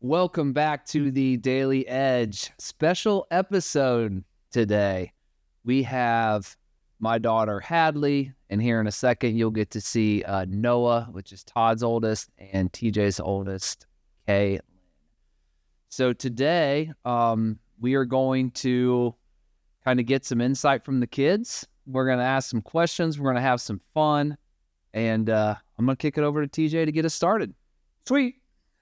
Welcome back to the Daily Edge special episode today. We have my daughter Hadley, and here in a second you'll get to see Noah, which is Todd's oldest, and TJ's oldest, Kay. So today we are going to kind of get some insight from the kids. We're going to ask some questions. We're going to have some fun, and I'm going to kick it over to TJ to get us started. Sweet.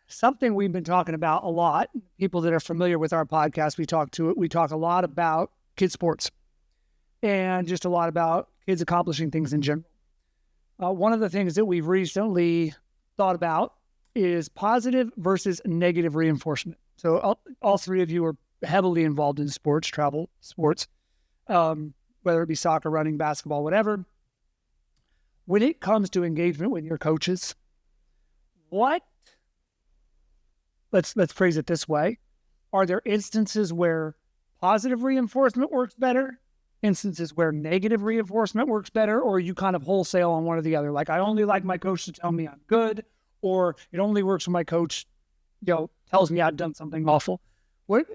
Something we've been talking about a lot. People that are familiar with our podcast, we talk a lot about kids sports and just a lot about kids accomplishing things in general. One of the things that we've recently thought about is positive versus negative reinforcement. So all three of you are heavily involved in sports, travel sports, whether it be soccer, running, basketball, whatever. When it comes to engagement with your coaches, let's phrase it this way. Are there instances where positive reinforcement works better, instances where negative reinforcement works better, or are you kind of wholesale on one or the other? Like, I only like my coach to tell me I'm good, or it only works when my coach, tells me I've done something awful.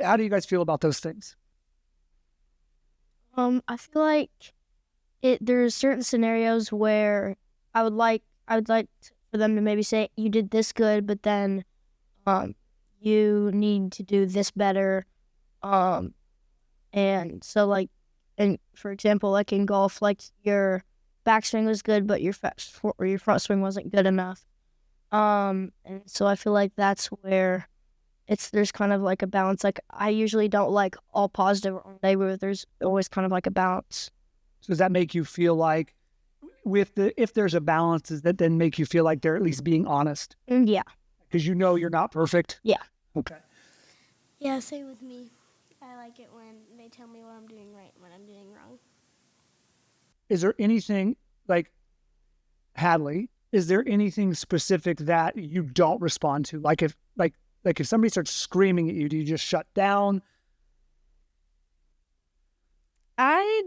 How do you guys feel about those things? I feel like there's certain scenarios where I would like for them to maybe say, you did this good, but then you need to do this better. And so and for example, like in golf, like your backswing was good, but your front swing wasn't good enough. And so I feel like that's where there's kind of like a balance. Like, I usually don't like all positive or all negative. There's always kind of like a balance. So does that make you feel like if there's a balance, does that then make you feel like they're at least being honest? Yeah. Because you're not perfect? Yeah. Okay. Yeah, same with me. I like it when they tell me what I'm doing right and what I'm doing wrong. Is there anything, like, Hadley, is there anything specific that you don't respond to? Like if somebody starts screaming at you, do you just shut down? I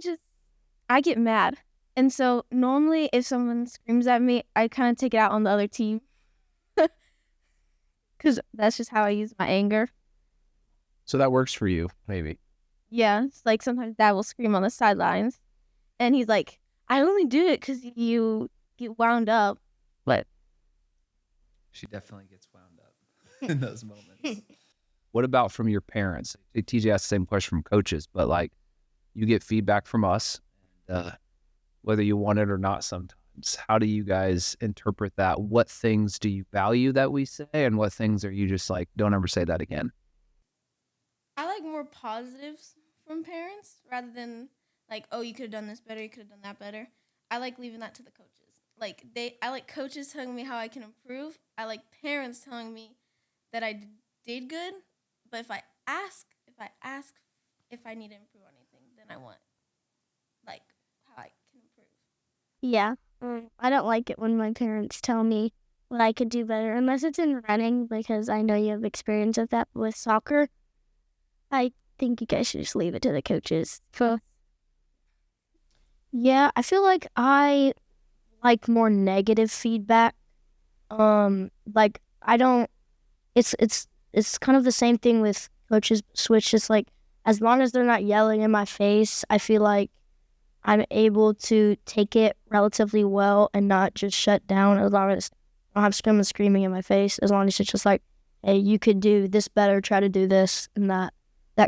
get mad. And so normally if someone screams at me, I kind of take it out on the other team. Because that's just how I use my anger. So that works for you, maybe. Yeah, it's like sometimes Dad will scream on the sidelines. And he's like, I only do it because you get wound up. But She definitely gets wound up in those moments. What about from your parents? TJ asked the same question from coaches, but like, you get feedback from us, whether you want it or not sometimes. How do you guys interpret that? What things do you value that we say, and what things are you just like, don't ever say that again? I like more positives from parents rather than like, oh, you could have done this better, you could have done that better. I like leaving that to the coaches. I like coaches telling me how I can improve. I like parents telling me that I did good. But if I ask if I need to improve on anything, then I want like how I can improve. Yeah. I don't like it when my parents tell me what I could do better, unless it's in running, because I know you have experience with that. With soccer, I think you guys should just leave it to the coaches. Yeah, I feel like I like more negative feedback. Like, I don't. It's kind of the same thing with coaches switch. It's like, as long as they're not yelling in my face, I feel like I'm able to take it relatively well and not just shut down, as long as I don't have someone screaming in my face. As long as it's just like, hey, you could do this better, try to do this, and that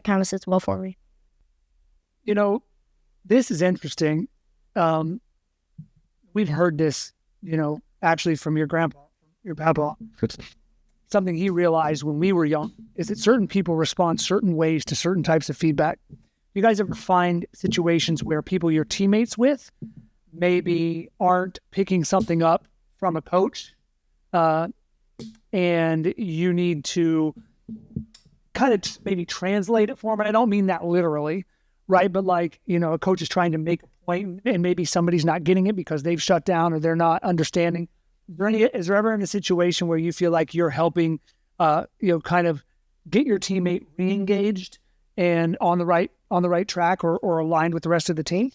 kind of sits well for me. This is interesting. We've heard this, actually from your grandpa, your papa. Something he realized when we were young is that certain people respond certain ways to certain types of feedback. You guys ever find situations where people you're teammates with maybe aren't picking something up from a coach, and you need to kind of maybe translate it for them? And I don't mean that literally, right? But like, a coach is trying to make a point and maybe somebody's not getting it because they've shut down or they're not understanding. Is there ever in a situation where you feel like you're helping, kind of get your teammate re-engaged and on the right track or aligned with the rest of the team?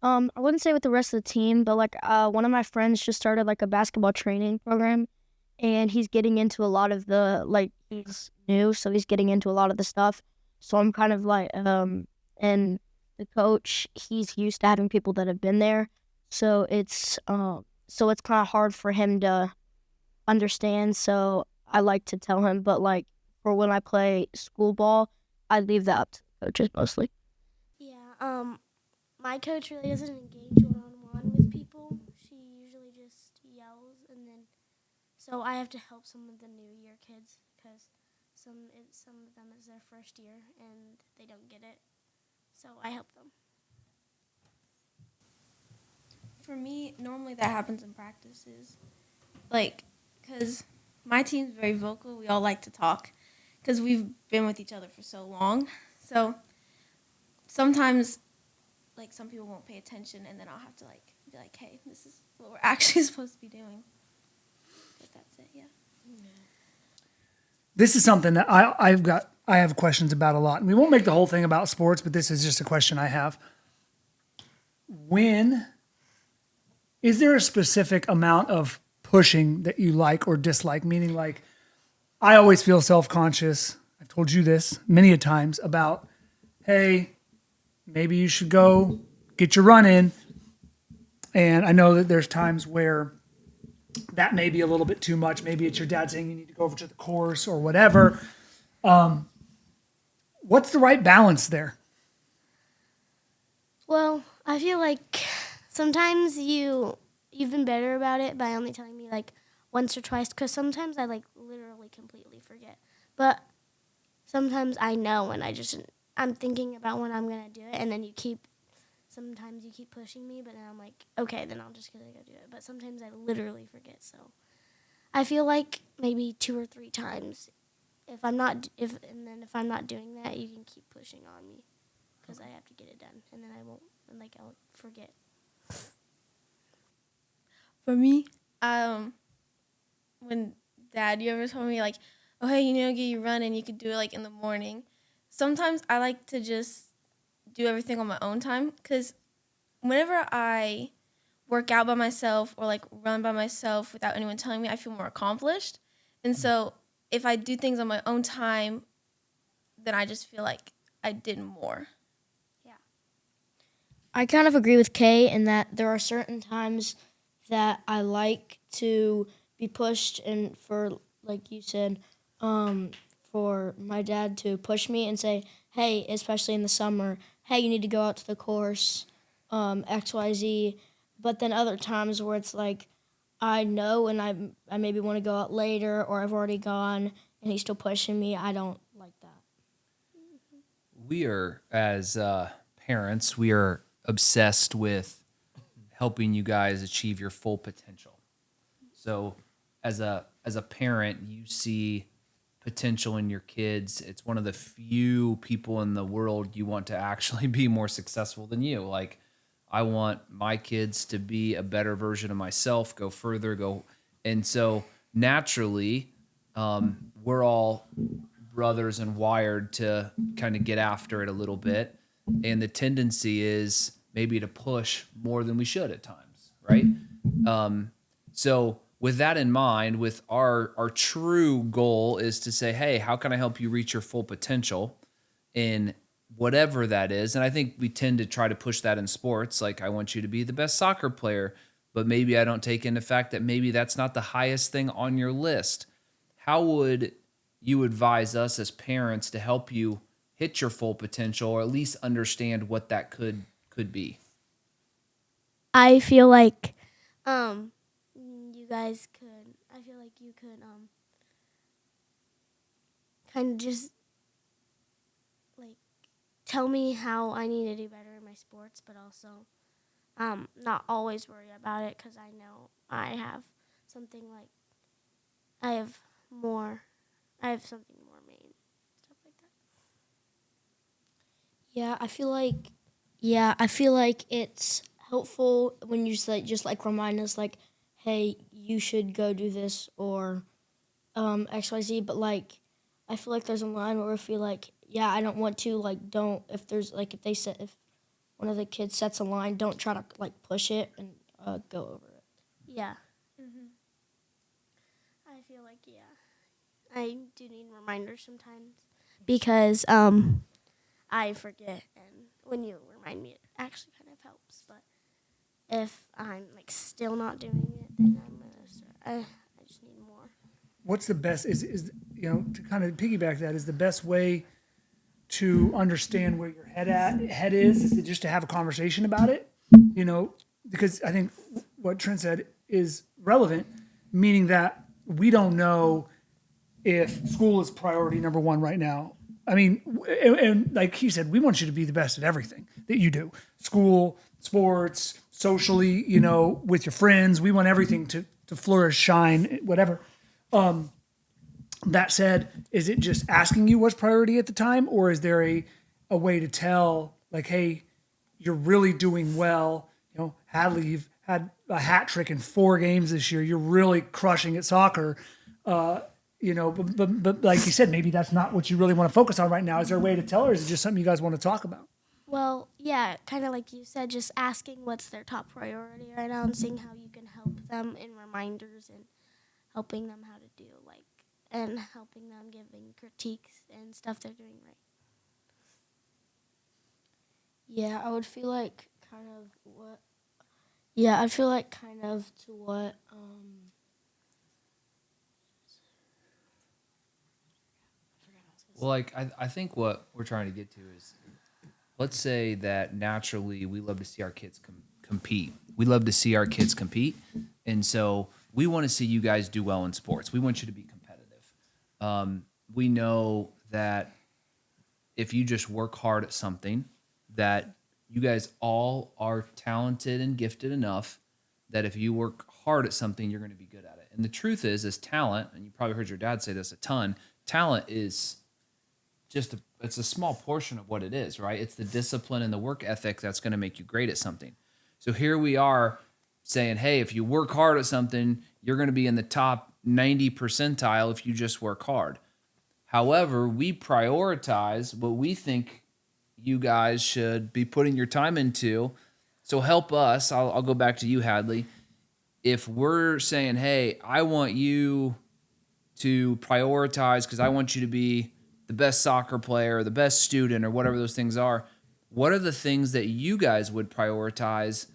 I wouldn't say with the rest of the team, but like one of my friends just started like a basketball training program, and he's getting into a lot of the, like, he's new, so he's getting into a lot of the stuff. So I'm kind of like, and the coach, he's used to having people that have been there. So it's kind of hard for him to understand. So I like to tell him, but like for when I play school ball, I leave that up to the coaches mostly. Yeah, my coach really doesn't engage one-on-one with people. She usually just yells, and then so I have to help some of the new year kids because some of them is their first year and they don't get it. So I help them. For me, normally that happens in practices. Like, because my team's very vocal. We all like to talk because we've been with each other for so long. So sometimes, like, some people won't pay attention, and then I'll have to, like, be like, hey, this is what we're actually supposed to be doing. But that's it, yeah. This is something that I have questions about a lot. And we won't make the whole thing about sports, but this is just a question I have. Is there a specific amount of pushing that you like or dislike? Meaning, like, I always feel self-conscious. I've told you this many a times about, hey, maybe you should go get your run in. And I know that there's times where that may be a little bit too much. Maybe it's your dad saying you need to go over to the course or whatever. What's the right balance there? Well, I feel like sometimes you've been better about it by only telling me like once or twice, because sometimes I like literally completely forget. But sometimes I know, and I'm thinking about when I'm gonna do it, and then sometimes you keep pushing me, but then I'm like, okay, then I'm just gonna go do it. But sometimes I literally forget, so I feel like maybe 2 or 3 times. If I'm not doing that, you can keep pushing on me because I have to get it done, and then I'll forget. For me, when Dad, you ever told me, like, oh, hey, get you running, you could do it, like, in the morning. Sometimes I like to just do everything on my own time because whenever I work out by myself or, like, run by myself without anyone telling me, I feel more accomplished. And so if I do things on my own time, then I just feel like I did more. I kind of agree with Kay in that there are certain times that I like to be pushed, and for, like you said, for my dad to push me and say, hey, especially in the summer, hey, you need to go out to the course, XYZ. But then other times where it's like, I know and I maybe want to go out later, or I've already gone and he's still pushing me. I don't like that. We are, as parents, we are obsessed with helping you guys achieve your full potential. So as a parent, you see potential in your kids. It's one of the few people in the world you want to actually be more successful than you. Like, I want my kids to be a better version of myself, go further, and so naturally, we're all brothers and wired to kind of get after it a little bit. And the tendency is maybe to push more than we should at times, right? So with that in mind, with our true goal is to say, hey, how can I help you reach your full potential in whatever that is? And I think we tend to try to push that in sports. Like, I want you to be the best soccer player, but maybe I don't take into fact that maybe that's not the highest thing on your list. How would you advise us as parents to help you hit your full potential, or at least understand what that could be? I feel like you could kind of just like tell me how I need to do better in my sports, but also not always worry about it because I know I have something like I have something more main, stuff like that. I feel like it's helpful when you just like remind us, like, hey, you should go do this, or XYZ. But like, I feel like there's a line where I feel like, yeah, I don't want to, like, don't, if there's like, if one of the kids sets a line, don't try to like push it and go over it. Yeah. I I do need reminders sometimes because I forget, and when you remind me, it actually kind of helps. But if I'm like still not doing it, then I'm gonna start. I just need more. What's the best is to kind of piggyback that, is the best way to understand where your head is to just to have a conversation about it, because I think what Trent said is relevant, meaning that we don't know if school is priority number one right now. I mean, and like he said, we want you to be the best at everything that you do: school, sports, socially, with your friends. We want everything to flourish, shine, whatever. That said, is it just asking you what's priority at the time, or is there a way to tell, like, hey, you're really doing well? Hadley, you've had a hat trick in 4 games this year. You're really crushing at soccer. But like you said, maybe that's not what you really want to focus on right now. Is there a way to tell, or is it just something you guys want to talk about? Well, yeah, kind of like you said, just asking what's their top priority right now and seeing how you can help them in reminders and helping them how to do and helping them giving critiques and stuff they're doing right. Yeah, I would feel like kind of what. Yeah, I feel like kind of to what. Well, like I think what we're trying to get to is, let's say that naturally we love to see our kids compete. We love to see our kids compete, and so we want to see you guys do well in sports. We want you to be competitive. We know that if you just work hard at something, that you guys all are talented and gifted enough that if you work hard at something, you're going to be good at it. And the truth is talent, and you probably heard your dad say this a ton, talent is it's a small portion of what it is, right? It's the discipline and the work ethic that's going to make you great at something. So here we are saying, hey, if you work hard at something, you're going to be in the top 90 percentile if you just work hard. However, we prioritize what we think you guys should be putting your time into. So help us. I'll go back to you, Hadley. If we're saying, hey, I want you to prioritize because I want you to be the best soccer player, or the best student, or whatever those things are, what are the things that you guys would prioritize?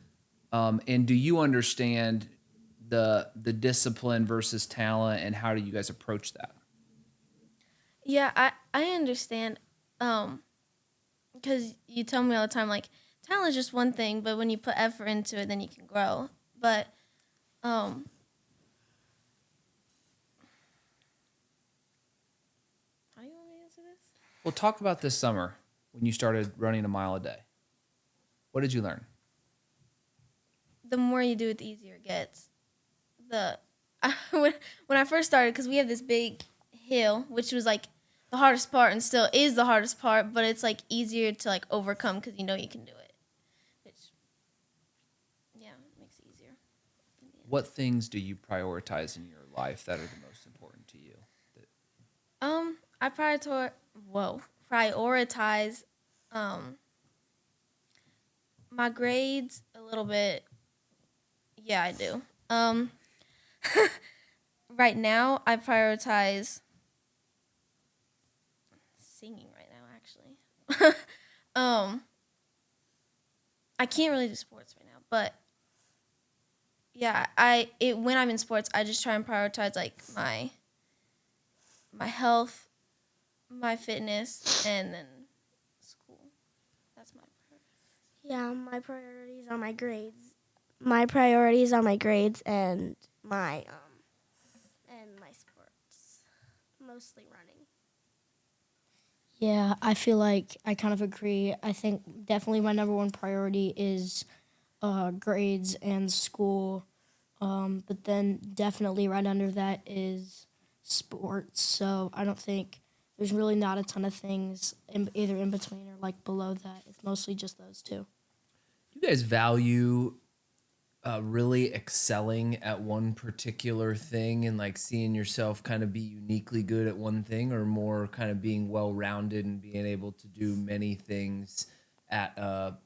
And do you understand the discipline versus talent, and how do you guys approach that? Yeah, I understand. Because you tell me all the time, like, talent is just one thing, but when you put effort into it, then you can grow. But how do you want me to answer this? Well, talk about this summer when you started running a mile a day. What did you learn? The more you do it, the easier it gets. When I first started, because we have this big hill, which was like the hardest part and still is the hardest part, but it's like easier to like overcome because you know you can do it. Which, yeah, makes it easier. What things do you prioritize in your life that are the most important to you? I prioritize my grades a little bit. Yeah, I do. Right now I prioritize singing right now, actually. I can't really do sports right now, but yeah, when I'm in sports, I just try and prioritize like my health, my fitness, and then school. That's my priority. Yeah, my priorities are my grades. My priorities are my grades and my sports, mostly running. Yeah, I feel like I kind of agree. I think definitely my number one priority is grades and school. But then definitely right under that is sports. So I don't think there's really not a ton of things either in between or like below that. It's mostly just those two. Do you guys value really excelling at one particular thing and like seeing yourself kind of be uniquely good at one thing, or more kind of being well-rounded and being able to do many things at a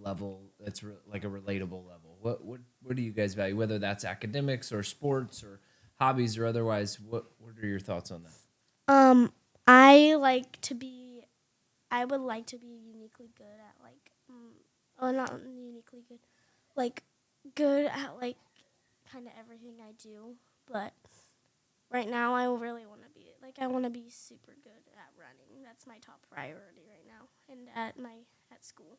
level that's like a relatable level? What do you guys value, whether that's academics or sports, or hobbies or otherwise, what are your thoughts on that? I like to be. I would like to be uniquely good at not uniquely good, like good at like kind of everything I do. But right now, I really want to be I want to be super good at running. That's my top priority right now, and at school,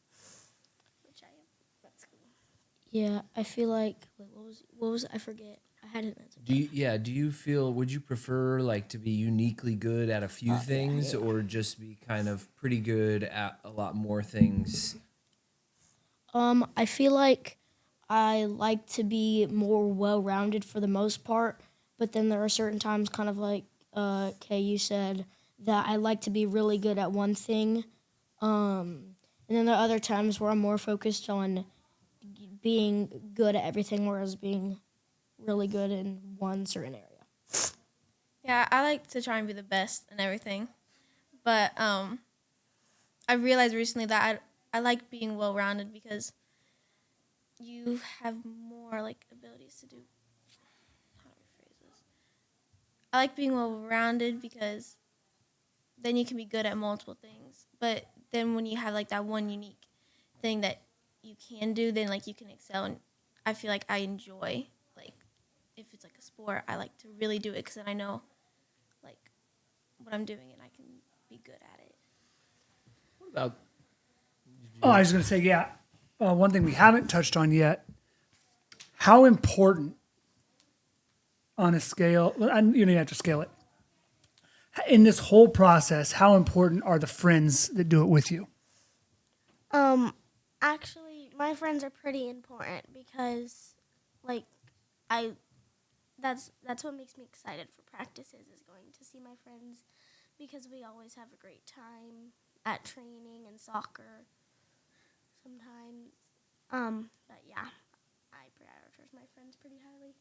which I am at school. Yeah, I feel like wait, what was I forget? I had it. Do you feel, would you prefer like to be uniquely good at a few things, yeah. or just be kind of pretty good at a lot more things? I feel like I like to be more well-rounded for the most part, but then there are certain times, kind of like Kay, you said, that I like to be really good at one thing, and then there are other times where I'm more focused on being good at everything, whereas being really good in one certain area. Yeah, I like to try and be the best in everything. But I realized recently that I like being well rounded because you have more like abilities to do. How do I phrase this? I like being well rounded because then you can be good at multiple things. But then when you have like that one unique thing that you can do, then like you can excel. And I feel like I enjoy like if it's like a sport, I like to really do it because then I know like what I'm doing and I can be good at it. What about Oh, I was going to say, yeah. One thing we haven't touched on yet: how important on a scale, and you don't have to scale it. In this whole process, how important are the friends that do it with you? Actually, my friends are pretty important because, like, I that's what makes me excited for practices is going to see my friends because we always have a great time at training and soccer sometimes. But yeah, I prioritize my friends pretty highly.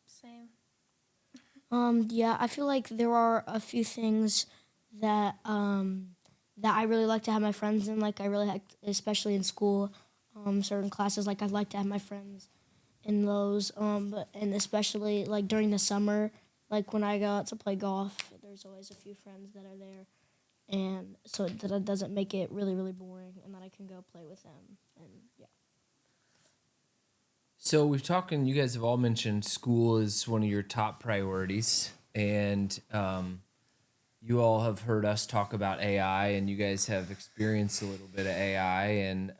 Same. Yeah, I feel like there are a few things that that I really like to have my friends in. Like I really like, especially in school, certain classes. Like I'd like to have my friends in those. But and especially like during the summer, like when I go out to play golf, there's always a few friends that are there, and so that it doesn't make it really boring, and that I can go play with them. And yeah. So we've talked, and you guys have all mentioned school is one of your top priorities, and you all have heard us talk about AI, and you guys have experienced a little bit of AI, and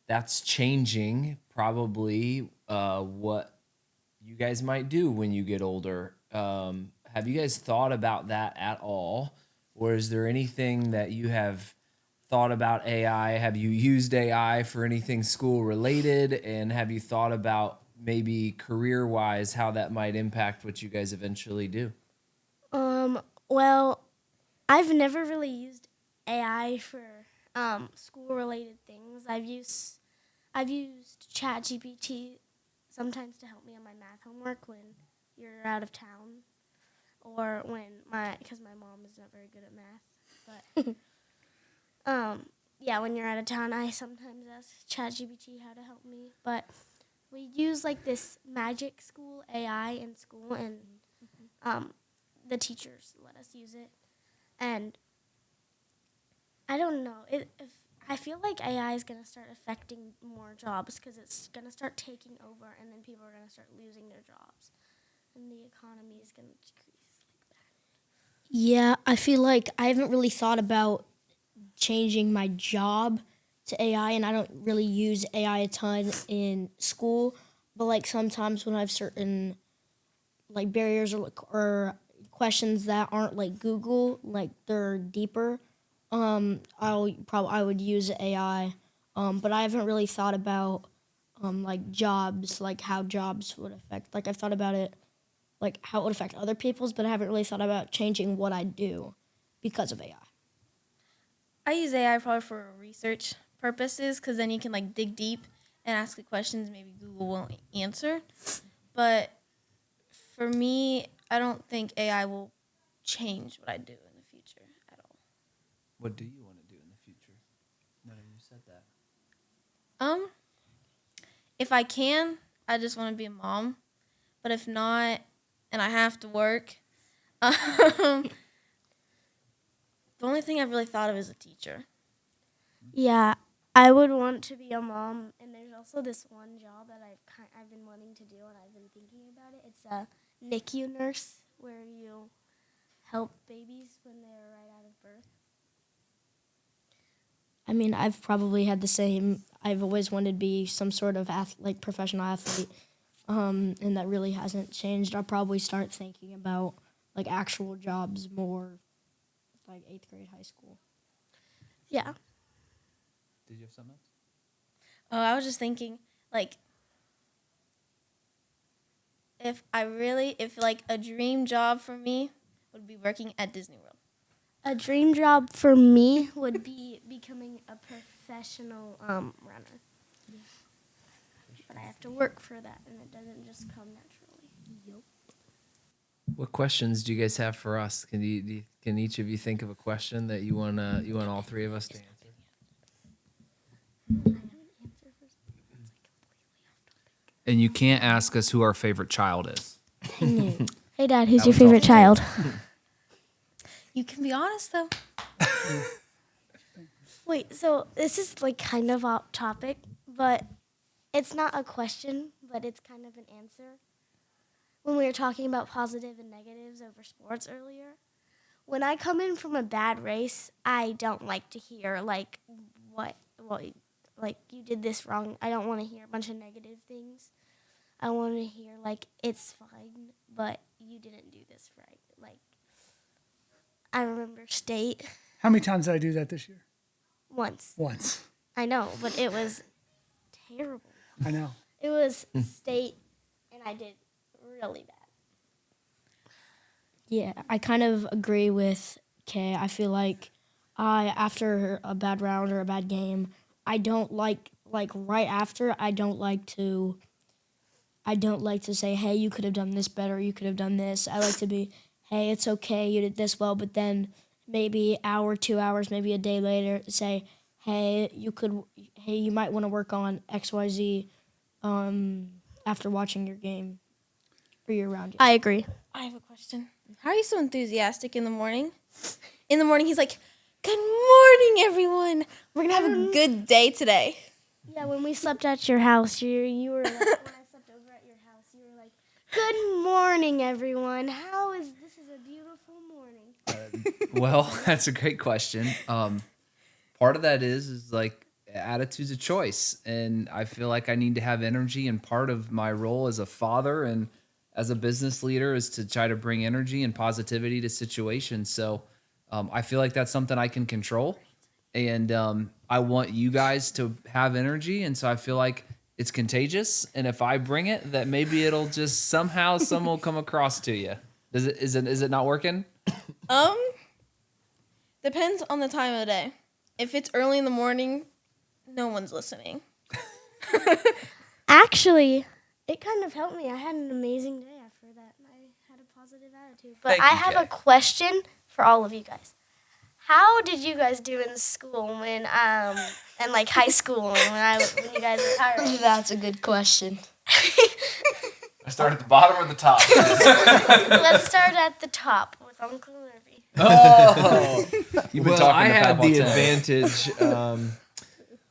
that's changing probably what you guys might do when you get older. Have you guys thought about that at all, or is there anything that you have thought about AI? Have you used AI for anything school related? And have you thought about maybe career wise how that might impact what you guys eventually do? Well, I've never really used AI for school related things. I've used ChatGPT sometimes to help me on my math homework when you're out of town, or when because my mom is not very good at math. But yeah, when you're out of town, I sometimes ask ChatGPT how to help me. But we use like this magic school AI in school, and the teachers let us use it. And I don't know if I feel like AI is gonna start affecting more jobs because it's gonna start taking over, and then people are gonna start losing their jobs, and the economy is gonna decrease like that. Yeah, I feel like I haven't really thought about changing my job to AI, and I don't really use AI a ton in school. But like sometimes when I have certain like barriers or questions that aren't like Google, like they're deeper, I would use AI. But I haven't really thought about like jobs, like how jobs would affect. Like I've thought about it, like how it would affect other people's, but I haven't really thought about changing what I do because of AI. I use AI probably for research purposes because then you can like dig deep and ask the questions maybe Google won't answer. But for me, I don't think AI will change what I do in the future at all. What do you want to do in the future? None of you said that. If I can, I just want to be a mom. But if not, and I have to work. The only thing I've really thought of is a teacher. Yeah, I would want to be a mom, and there's also this one job that I've been wanting to do, and I've been thinking about it. It's a NICU nurse, where you help babies when they're right out of birth. I mean, I've probably had the same. I've always wanted to be some sort of professional athlete, and that really hasn't changed. I'll probably start thinking about like actual jobs more, like 8th grade, high school. Yeah. Did you have something else? Oh, I was just thinking, like, if like a dream job for me would be working at Disney World. A dream job for me would be becoming a professional runner. Yeah. But I have to work for that, and it doesn't just come naturally. Yep. What questions do you guys have for us? Can each of you think of a question that you want all three of us to answer? And you can't ask us who our favorite child is. Hey, Dad, who's That your one's favorite off the child? You can be honest though. Wait, so this is like kind of off topic, but it's not a question, but it's kind of an answer. When we were talking about positive and negatives over sports earlier, when I come in from a bad race, I don't like to hear like like you did this wrong. I don't want to hear a bunch of negative things. I want to hear like it's fine, but you didn't do this right. Like I remember state How many times did I do that this year? once. Once. I know, but it was terrible. I know. It was state, and I did really bad. Yeah, I kind of agree with Kay. I feel like after a bad round or a bad game, I don't like right after. I don't like to say, hey, you could have done this better. You could have done this. I like to be, hey, it's okay. You did this well. But then maybe hour, 2 hours, maybe a day later, say, hey, you might want to work on X, Y, Z, after watching your game or your round. I agree. I have a question. How are you so enthusiastic in the morning? In the morning, he's like, "Good morning, everyone. We're gonna have a good day today." Yeah, when we slept at your house, you were like, when I slept over at your house, you were like, "Good morning, everyone. This is a beautiful morning." Well, that's a great question. Part of that is like attitude's a choice, and I feel like I need to have energy. And part of my role as a father and as a business leader is to try to bring energy and positivity to situations. So I feel like that's something I can control, and I want you guys to have energy, and so I feel like it's contagious. And if I bring it, that maybe it'll just somehow some will come across to you. Is it not working? Depends on the time of the day. If it's early in the morning, no one's listening. Actually, it kind of helped me. I had an amazing day after that, and I had a positive attitude. But Thank I you, have Kay. a question for all of you guys. How did you guys do in school when and like high school when you guys were our age? That's a good question. I start at the bottom or the top? Let's start at the top with Uncle Irvy. Oh, you've been talking I to had Pat the Montana. advantage.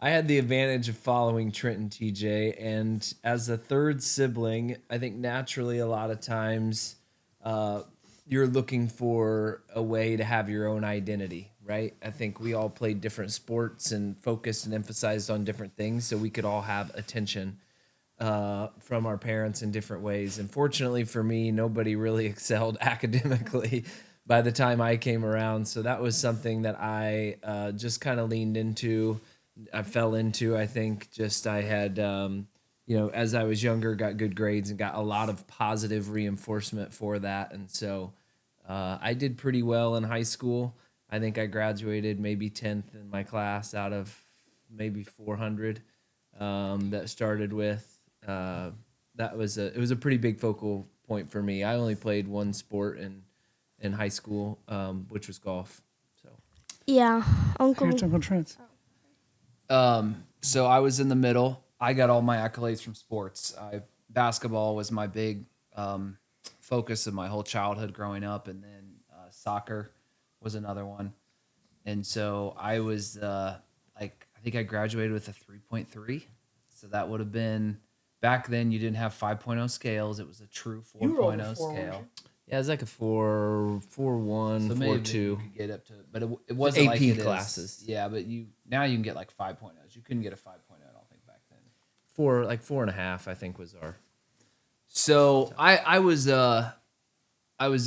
I had the advantage of following Trent and TJ, and as a third sibling, I think naturally a lot of times you're looking for a way to have your own identity, right? I think we all played different sports and focused and emphasized on different things, so we could all have attention from our parents in different ways. And fortunately for me, nobody really excelled academically by the time I came around. So that was something that I just kind of leaned into. I fell into, I think, I had, as I was younger, got good grades and got a lot of positive reinforcement for that. And so I did pretty well in high school. I think I graduated maybe 10th in my class out of maybe 400 that started with. It was a pretty big focal point for me. I only played one sport in high school, which was golf. So Yeah, Uncle. Here's Uncle Trent. So I was in the middle. I got all my accolades from sports. Basketball was my big focus of my whole childhood growing up, and then soccer was another one. And so I was like, I think I graduated with a 3.3. So that would have been, back then you didn't have 5.0 scales. It was a true 4.0 scale. Yeah, it was like a 4.1, So maybe 4.2. you could get up to, but it wasn't AP like it classes. is. Yeah, but now you can get like 5.0s. You couldn't get a 5.0, I don't think, back then. 4.5, I think was our. So I was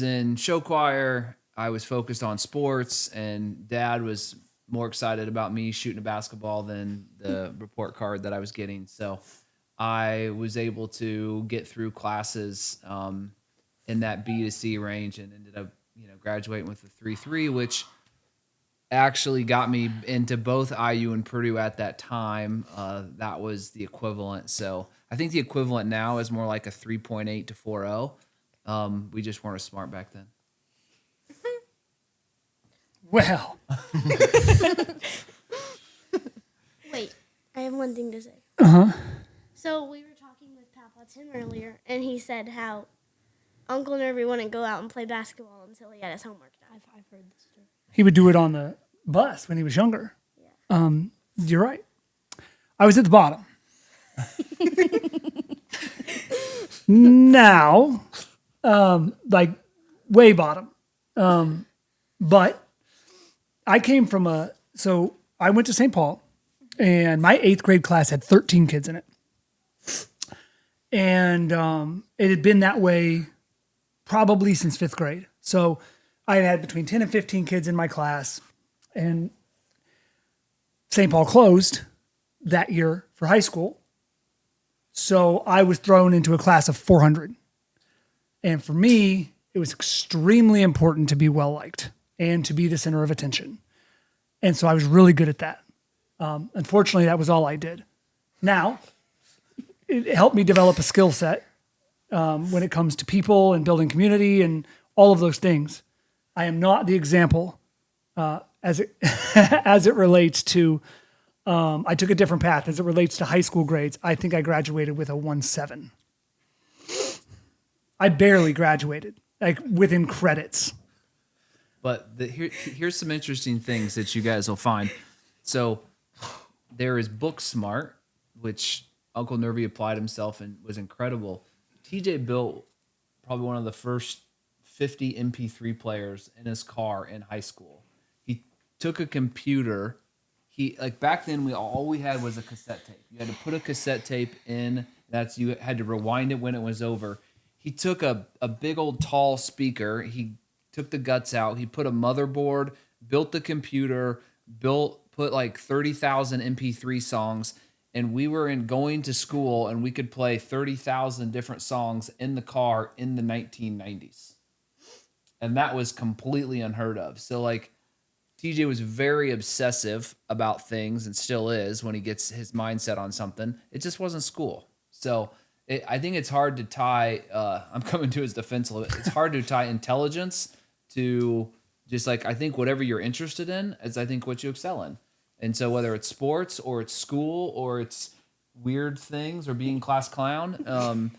in show choir. I was focused on sports, and Dad was more excited about me shooting a basketball than the report card that I was getting. So I was able to get through classes in that B to C range, and ended up graduating with a 3.3, which actually got me into both IU and Purdue at that time. That was the equivalent. So I think the equivalent now is more like a 3.8 to 4.0. We just weren't as smart back then. Well, Wait, I have one thing to say. So we were talking with Papa Tim earlier, and he said how Uncle Nervy wouldn't go out and play basketball until he had his homework done. I've heard this story. he would do it on the bus when he was younger. Yeah. You're right. I was at the bottom. Now, like way bottom. But I came from so I went to St. Paul, and my 8th grade class had 13 kids in it. And it had been that way probably since 5th grade. So I had between 10 and 15 kids in my class, and St. Paul closed that year for high school. So I was thrown into a class of 400. And for me, it was extremely important to be well-liked and to be the center of attention. And so I was really good at that. Unfortunately, that was all I did. Now, it helped me develop a skill set when it comes to people and building community and all of those things. I am not the example as it as it relates to. I took a different path as it relates to high school grades. I think I graduated with a 1.7. I barely graduated, like within credits. But here's some interesting things that you guys will find. So there is Book Smart, which Uncle Nervy applied himself and was incredible. TJ built probably one of the first 50 MP3 players in his car in high school. He took a computer. Back then all we had was a cassette tape. You had to put a cassette tape in. You had to rewind it when it was over. He took a big old tall speaker. He took the guts out. He put a motherboard, built the computer, put like 30,000 MP3 songs, and we were going to school, and we could play 30,000 different songs in the car in the 1990s. And that was completely unheard of. So TJ was very obsessive about things, and still is when he gets his mindset on something. It just wasn't school. So I think it's hard to tie, I'm coming to his defense a little bit. It's hard to tie intelligence to just I think whatever you're interested in is I think what you excel in. And so whether it's sports or it's school or it's weird things or being class clown,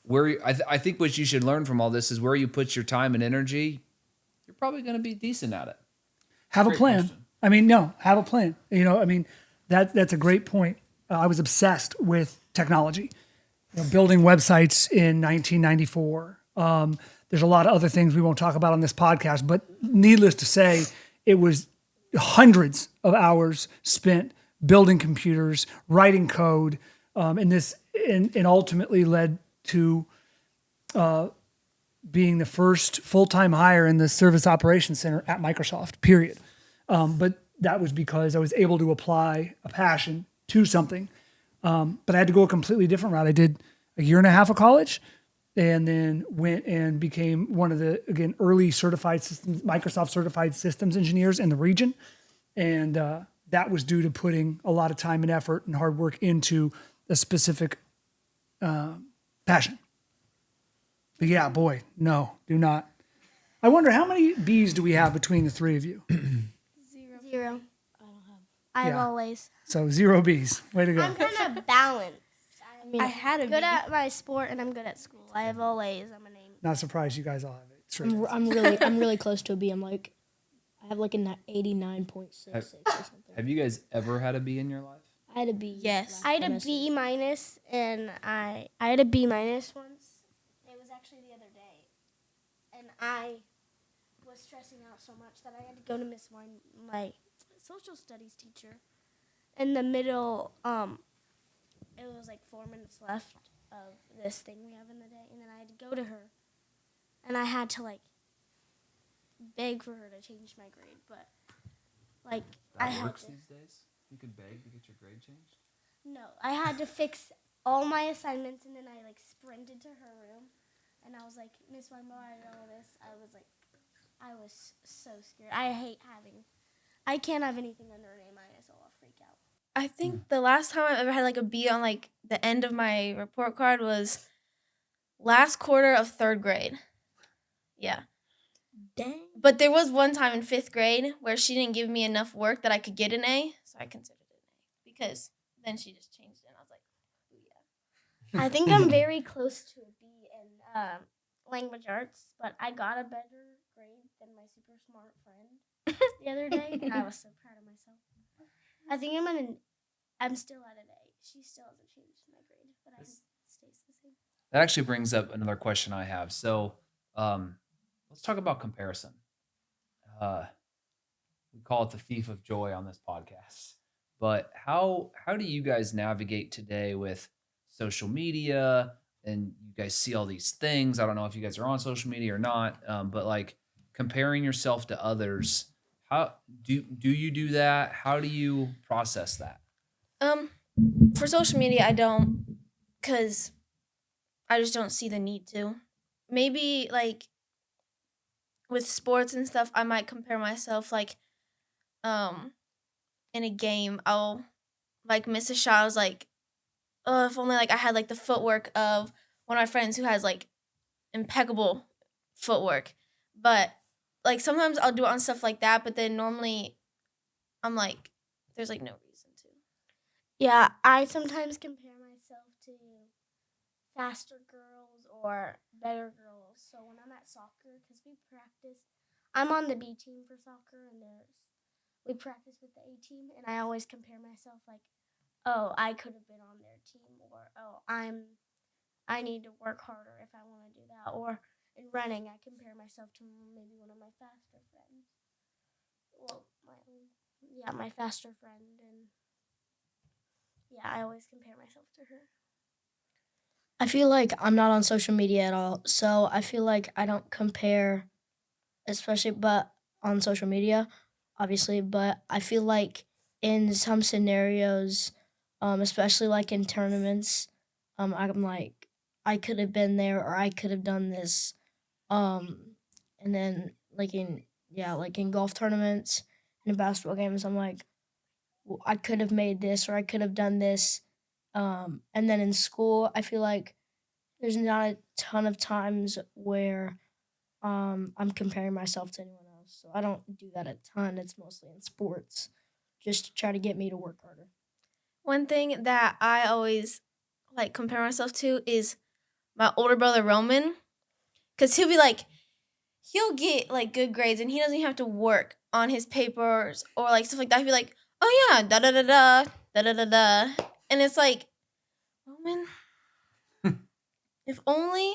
I think what you should learn from all this is where you put your time and energy, you're probably going to be decent at it. Have a plan. Question. Have a plan. That's a great point. I was obsessed with technology, building websites in 1994. There's a lot of other things we won't talk about on this podcast, but needless to say, it was hundreds of hours spent building computers, writing code, and ultimately led to being the first full-time hire in the service operations center at Microsoft, period. But that was because I was able to apply a passion to something. But I had to go a completely different route. I did a year and a half of college and then went and became one of the, again, early Microsoft certified systems engineers in the region. And that was due to putting a lot of time and effort and hard work into a specific passion. But yeah, boy, no, do not. I wonder how many B's do we have between the three of you? 0. I have Yeah. always. So 0 B's. Way to go. I'm kind of balanced. I had a good B. at my sport and I'm good at school. I have always. I'm an A Not surprised you guys all have it. Straight I'm really close to a B. I have like an 89.66 or something. Have you guys ever had a B in your life? I had a B. Yes. I had a B minus, and I had a B minus once. It was actually the other day, and I was stressing out so much that I had to go to Miss Wine, my social studies teacher. In the middle, it was like 4 minutes left of this thing we have in the day, and then I had to go to her, and I had to like beg for her to change my grade, but like I had to. These days? You could beg to get your grade changed? No, I had to fix all my assignments, and then I like sprinted to her room, and I was like, Miss Weinbauer, I did all this. I was so scared. I can't have anything under an A minus, or I'll freak out. I think the last time I ever had like a B on like the end of my report card was last quarter of 3rd grade. Yeah. Dang. But there was one time in 5th grade where she didn't give me enough work that I could get an A, so I considered it an A because then she just changed it and I was like, ooh, yeah. I think I'm very close to a B in language arts, but I got a better grade than my super smart friend the other day, and I was so proud of myself. I think I'm still at an A. She still hasn't changed my grade, but I stays the same. That actually brings up another question I have. So, let's talk about comparison. We call it the thief of joy on this podcast. But how do you guys navigate today with social media? And you guys see all these things. I don't know if you guys are on social media or not, but like comparing yourself to others. How do you do that? How do you process that? For social media, I don't, because I just don't see the need to. Maybe like with sports and stuff, I might compare myself like in a game. I'll like miss a shot. I was like, oh, if only like I had like the footwork of one of my friends who has like impeccable footwork. But like sometimes I'll do it on stuff like that, but then normally I'm like, there's like no reason to. Yeah, I sometimes compare myself to faster girls or better girls. So when I'm at soccer, because I'm on the B team for soccer, and we practice with the A team, and I always compare myself like, oh, I could have been on their team, or oh, I need to work harder if I want to do that. Or in running, I compare myself to maybe one of my faster friends. Well, my faster friend, and yeah, I always compare myself to her. I feel like I'm not on social media at all, so I feel like I don't compare, especially but on social media, obviously. But I feel like in some scenarios, especially like in tournaments, I'm like I could have been there or I could have done this, and then like in golf tournaments and in basketball games, I'm like well, I could have made this or I could have done this. And then in school, I feel like there's not a ton of times where I'm comparing myself to anyone else. So I don't do that a ton. It's mostly in sports, just to try to get me to work harder. One thing that I always like compare myself to is my older brother Roman, because he'll get like good grades and he doesn't even have to work on his papers or like stuff like that. He'll be like, oh yeah, da da da da da da da da, and it's like, Roman, if only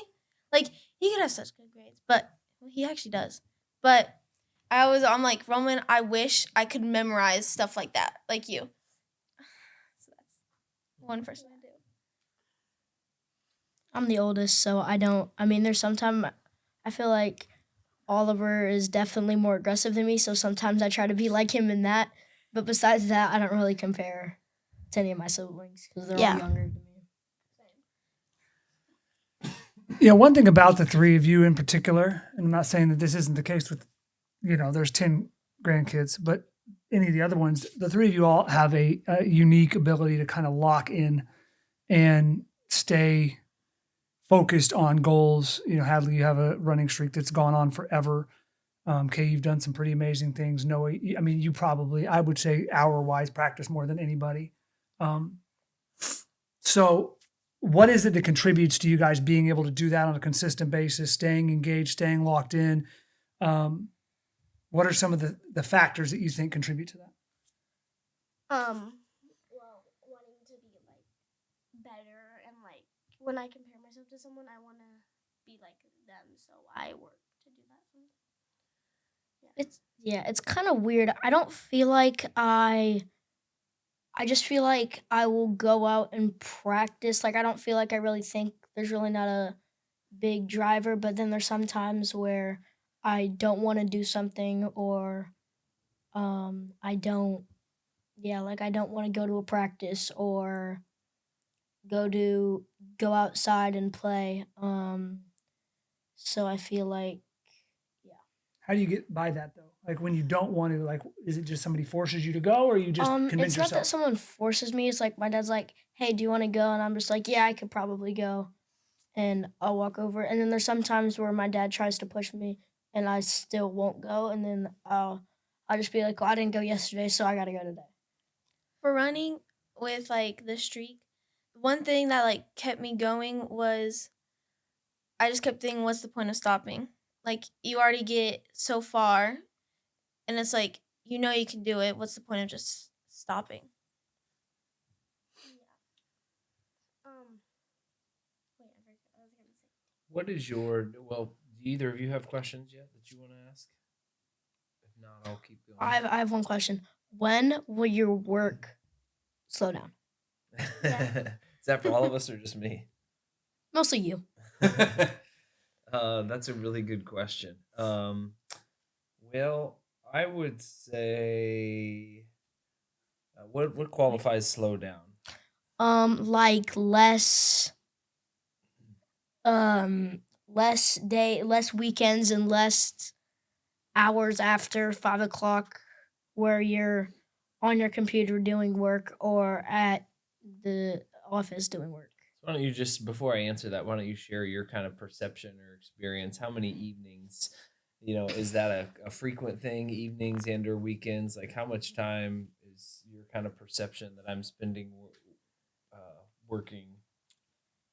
like he could have such good grades, but well, he actually does. But I'm like, Roman, I wish I could memorize stuff like that, like you. So that's one person I do. I'm the oldest, so I don't. I mean, there's sometimes I feel like Oliver is definitely more aggressive than me, so sometimes I try to be like him in that. But besides that, I don't really compare to any of my siblings because they're all younger than me. Yeah, one thing about the three of you in particular, and I'm not saying that this isn't the case with, there's 10 grandkids, but any of the other ones, the three of you all have a unique ability to kind of lock in and stay focused on goals. Hadley, you have a running streak that's gone on forever. Kay, you've done some pretty amazing things. Noah, I mean, you probably, I would say, hour-wise practice more than anybody. So what is it that contributes to you guys being able to do that on a consistent basis, staying engaged, staying locked in? What are some of the factors that you think contribute to that? Well, wanting to be like better, and like when I compare myself to someone, I want to be like them, so I work to do that. It's kind of weird. I don't feel like I just feel like I will go out and practice. Like I don't feel like I really think there's really not a big driver, but then there's some times where I don't want to do something or I don't like I don't want to go to a practice or go outside and play. So I feel like How do you get by that though? Like when you don't want to, like, is it just somebody forces you to go, or you just convince it's not that yourself? someone forces me. It's like my dad's like, "Hey, do you want to go?" And I'm just like, "Yeah, I could probably go." And I'll walk over. And then there's some times where my dad tries to push me and I still won't go. And then I'll just be like, "Well, I didn't go yesterday, so I gotta go today." For running with like the streak, one thing that like kept me going was I just kept thinking, what's the point of stopping? Like you already get so far, and it's like you know you can do it. What's the point of just stopping? Wait, I forgot what I was gonna say. What is your well? Do either of you have questions yet that you want to ask? If not, I'll keep going. I have one question. When will your work slow down? Is that for all of us or just me? Mostly you. That's a really good question. Well, I would say, what qualifies slow down? Like less weekends and less hours after 5 o'clock where you're on your computer doing work or at the office doing work. So why don't you just before I answer that, why don't you share your kind of perception or experience? How many evenings, is that a frequent thing, evenings and or weekends? Like how much time is your kind of perception that I'm spending working?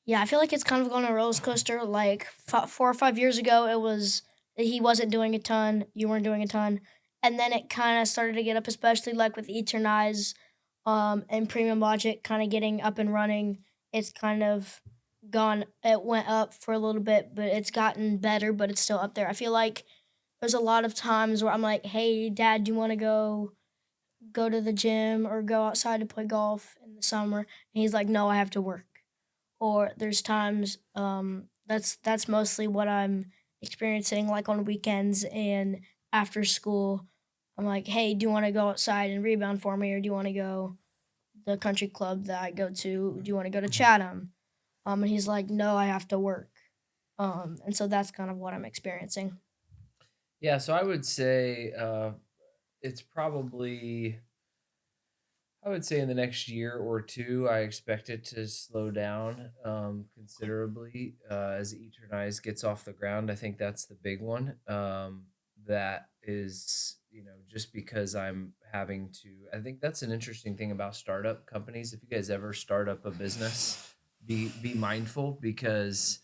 Yeah, I feel like it's kind of going on a roller coaster. Like 4 or 5 years ago, it was he wasn't doing a ton, you weren't doing a ton, and then it kind of started to get up, especially like with Eternize, and Premium Logic kind of getting up and running. It's kind of gone. It went up for a little bit, but it's gotten better, but it's still up there. I feel like there's a lot of times where I'm like, "Hey, Dad, do you want to go to the gym or go outside to play golf in the summer?" And he's like, "No, I have to work." Or there's times that's mostly what I'm experiencing like on weekends and after school. I'm like, "Hey, do you want to go outside and rebound for me or do you want to go the country club that I go to? Do you want to go to Chatham?" And he's like, "No, I have to work." And so that's kind of what I'm experiencing. Yeah, so I would say it's probably I would say in the next year or two, I expect it to slow down considerably as Eternize gets off the ground. I think that's the big one. That is, just because I'm having to. I think that's an interesting thing about startup companies. If you guys ever start up a business, be mindful because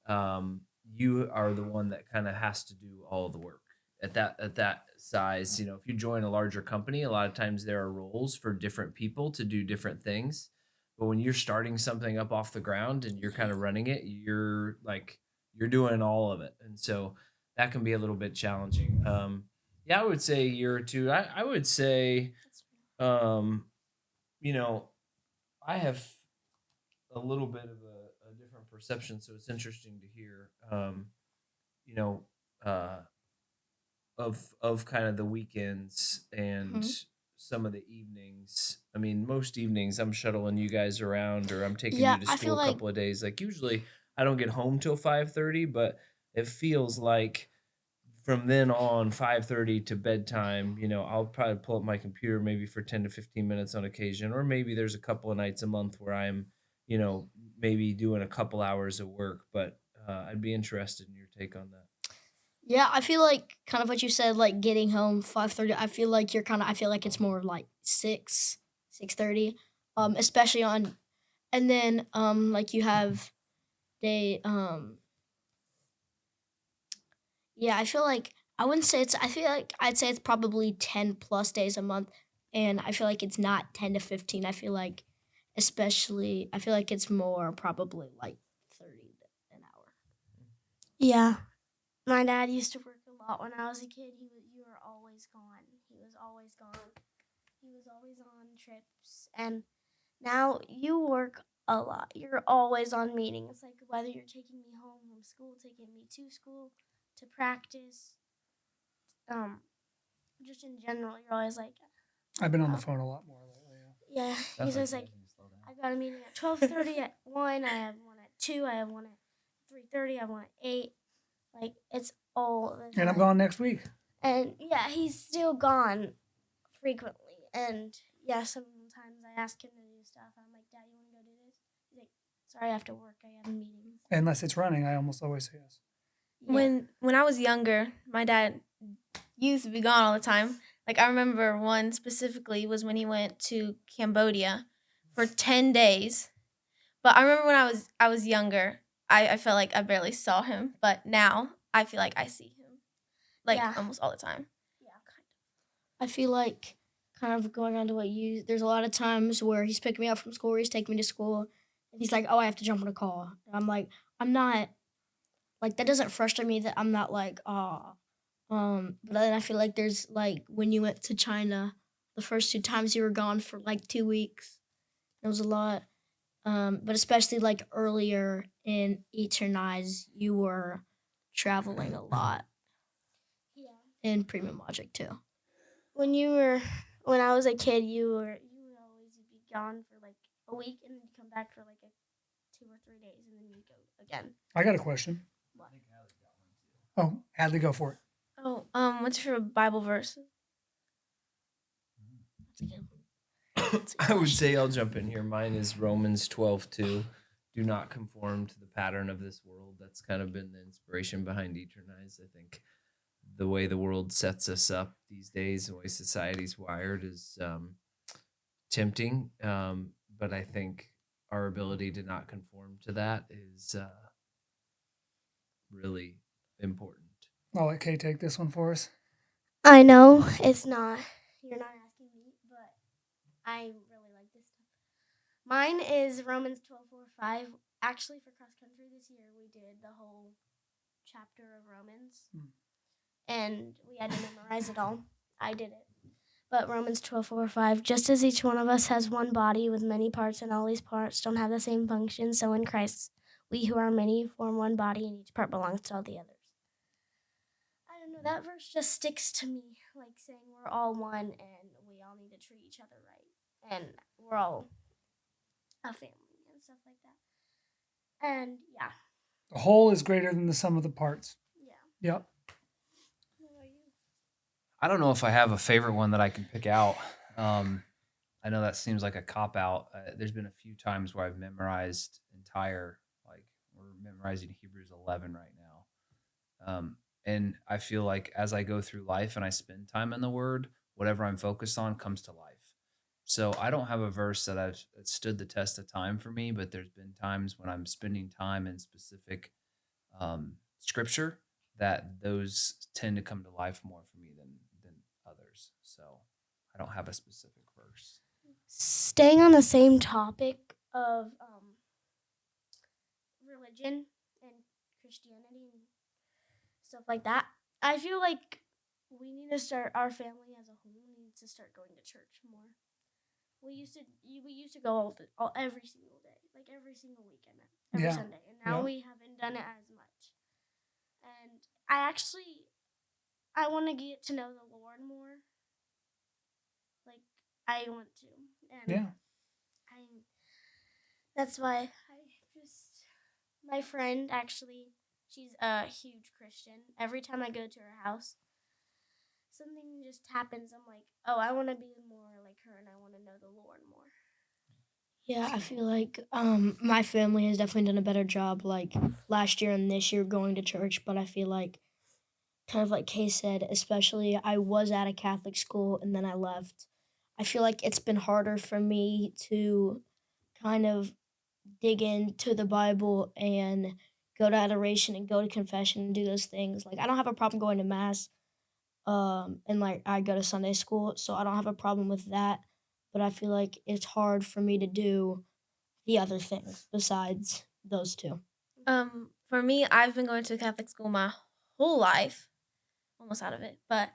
you are the one that kind of has to do all the work at that size. If you join a larger company, a lot of times there are roles for different people to do different things. But when you're starting something up off the ground and you're kind of running it, you're doing all of it, and so that can be a little bit challenging. Yeah, I would say a year or two. I would say, um, you know, I have a little bit of a different perception, so it's interesting to hear. You know, uh, of kind of the weekends and Mhm. some of the evenings. I mean, most evenings I'm shuttling you guys around or I'm taking Yeah, you to I feel school a like couple of days. Like usually I don't get home till 5:30, but it feels like from then on 5:30 to bedtime, I'll probably pull up my computer maybe for 10 to 15 minutes on occasion, or maybe there's a couple of nights a month where I'm, maybe doing a couple hours of work, but I'd be interested in your take on that. yeah, I feel like kind of what you said, like getting home 5:30. I feel like it's more like 6:30. Especially on And then like you have they yeah, I feel like I wouldn't say it's I feel like I'd say it's probably 10 plus days a month, and I feel like it's not 10 to 15. I feel like I feel like it's more probably like 30 an hour. Yeah. My dad used to work a lot when I was a kid. You were always gone. He was always gone. He was always on trips. And now you work a lot. You're always on meetings. Like whether you're taking me home from school, taking me to school, to practice, um, just in general, you're always like, I've been on the phone a lot more lately. yeah. He Definitely says like, I got a meeting at 12:30 at 1. I have one at 2. I have one at 3:30. I have one at 8. Like it's all the time. And I'm gone next week. And yeah, he's still gone frequently. And yeah, sometimes I ask him to do stuff. I'm like, Dad, you want to go do this? He's like, sorry, I have to work. I have meetings. Unless it's running, I almost always say yes. Yeah. When I was younger, my dad used to be gone all the time. Like I remember one specifically was when he went to Cambodia for 10 days. But I remember when I was younger, I felt like I barely saw him, but now I feel like I see him like Yeah. almost all the time. I feel like kind of going on to what there's a lot of times where he's picking me up from school or he's taking me to school and he's like, oh, I have to jump on a call. And I'm like, I'm not like that doesn't frustrate me that I'm not like, but then I feel like there's like when you went to China, the first 2 times you were gone for like 2 weeks. It was a lot. But especially like earlier in Eternize, you were traveling a lot Yeah. in Premium Logic too. When I was a kid, you would always be gone for like a week and then you come back for like 2 or 3 days and then you go again. I got a question. Oh, Hadley, go for it. Oh, what's your favorite Bible verse? I would say I'll jump in here. Mine is Romans 12:2. Do not conform to the pattern of this world. That's kind of been the inspiration behind Eternize. I think the way the world sets us up these days, the way society's wired, is tempting. But I think our ability to not conform to that is really important. I'll let Kay take this one for us. I know it's not, you're not asking me, but I really like this stuff. Mine is Romans 12:4-5. Actually, for cross country this year, we did the whole chapter of Romans, and we had to memorize it all. I did it. But Romans 12:4-5, just as each one of us has one body with many parts, and all these parts don't have the same function, so in Christ, we who are many form one body, and each part belongs to all the others. I don't know, that verse just sticks to me, like saying we're all one and we all need to treat each other right, and we're all a family and stuff like that. And yeah, The whole is greater than the sum of the parts. yeah. Yep. I don't know if I have a favorite one that I can pick out. I know that seems like a cop out. There's been a few times where I've memorized like we're memorizing Hebrews 11 right now. And I feel like as I go through life and I spend time in the Word, whatever I'm focused on comes to life. So I don't have a verse that stood the test of time for me, but there's been times when I'm spending time in specific scripture that those tend to come to life more for me than others. So I don't have a specific verse. Staying on the same topic of religion and Christianity and stuff like that, I feel like we need to start, our family as a whole needs to start going to church more. We used to go every single day, like every single weekend, every Yeah. Sunday, and now Yeah. we haven't done it as much. And I want to get to know the Lord more. Like I want to, and Yeah. that's why my friend actually, she's a huge Christian. Every time I go to her house, something just happens. I'm like, oh, I want to be more like her, and I want to know the Lord more. Yeah, I feel like my family has definitely done a better job like last year and this year going to church, but I feel like kind of like Kay said, especially I was at a Catholic school and then I left. I feel like it's been harder for me to kind of dig into the Bible and go to adoration and go to confession and do those things. Like I don't have a problem going to mass. And like I go to Sunday school, so I don't have a problem with that. But I feel like it's hard for me to do the other things besides those two. For me, I've been going to Catholic school my whole life, almost out of it, but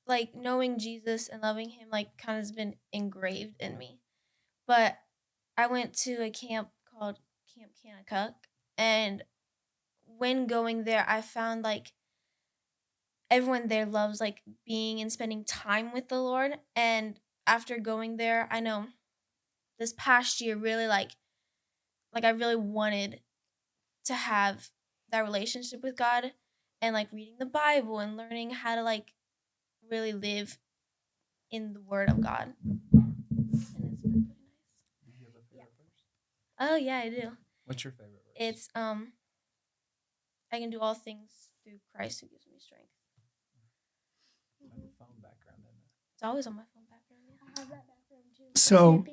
like knowing Jesus and loving him like kind of has been engraved in me. But I went to a camp called Camp Kanakuk, and when going there, I found like everyone there loves like being and spending time with the Lord. And after going there, I know this past year really like I really wanted to have that relationship with God and like reading the Bible and learning how to like really live in the Word of God. And it's been pretty nice. Do you have a favorite verse? Oh yeah, I do. What's your favorite verse? It's I can do all things through Christ who gives me strength. I have a phone background in it. It's always on my phone background. Yeah. I have that background too. So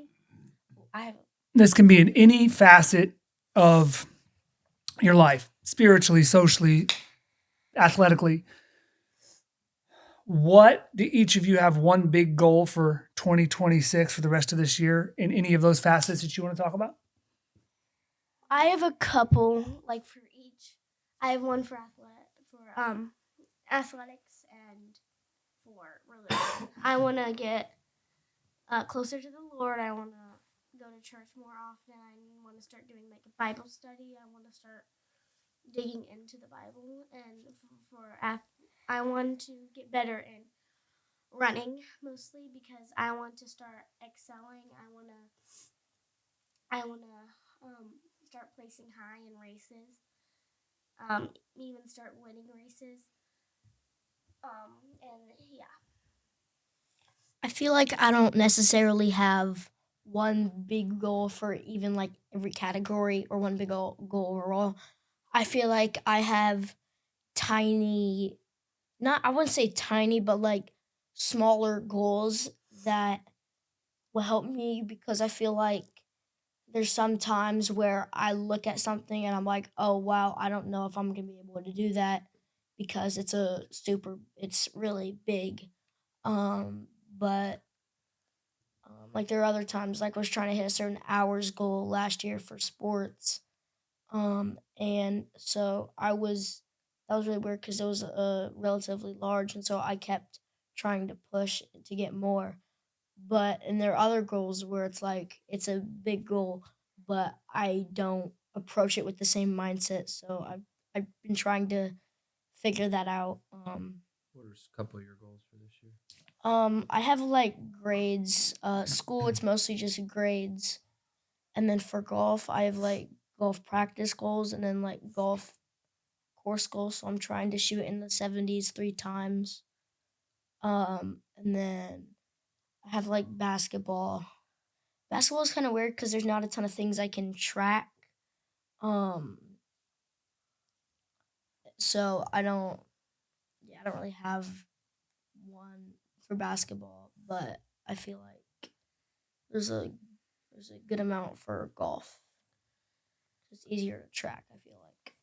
I have this can be in any facet of your life, spiritually, socially, athletically. What do each of you have one big goal for 2026 for the rest of this year in any of those facets that you want to talk about? I have a couple, like for each. I have one for athletics and for religion. I want to get closer to the Lord. I want to go to church more often. I want to start doing like a Bible study. I want to start digging into the Bible, and I want to get better in running mostly because I want to start excelling. I want to start placing high in races. Even start winning races. And yeah. I feel like I don't necessarily have one big goal for even like every category or one big goal overall. I feel like I have tiny, not, I wouldn't say tiny, but like smaller goals that will help me because I feel like there's some times where I look at something and I'm like, oh wow, I don't know if I'm gonna be able to do that because it's really big. But like there are other times like I was trying to hit a certain hours goal last year for sports. And so that was really weird because it was relatively large, and so I kept trying to push to get more. But and there are other goals where it's like it's a big goal, but I don't approach it with the same mindset. So I've been trying to figure that out. What are a couple of your goals for this year? I have like grades. School it's mostly just grades, and then for golf I have like golf practice goals and then like golf course goals. So I'm trying to shoot in the 70s 3 times. And then I have like basketball. Basketball is kind of weird because there's not a ton of things I can track. Um, so I don't really have one for basketball, but I feel like there's a there's a good amount for golf. It's easier to track. I feel like.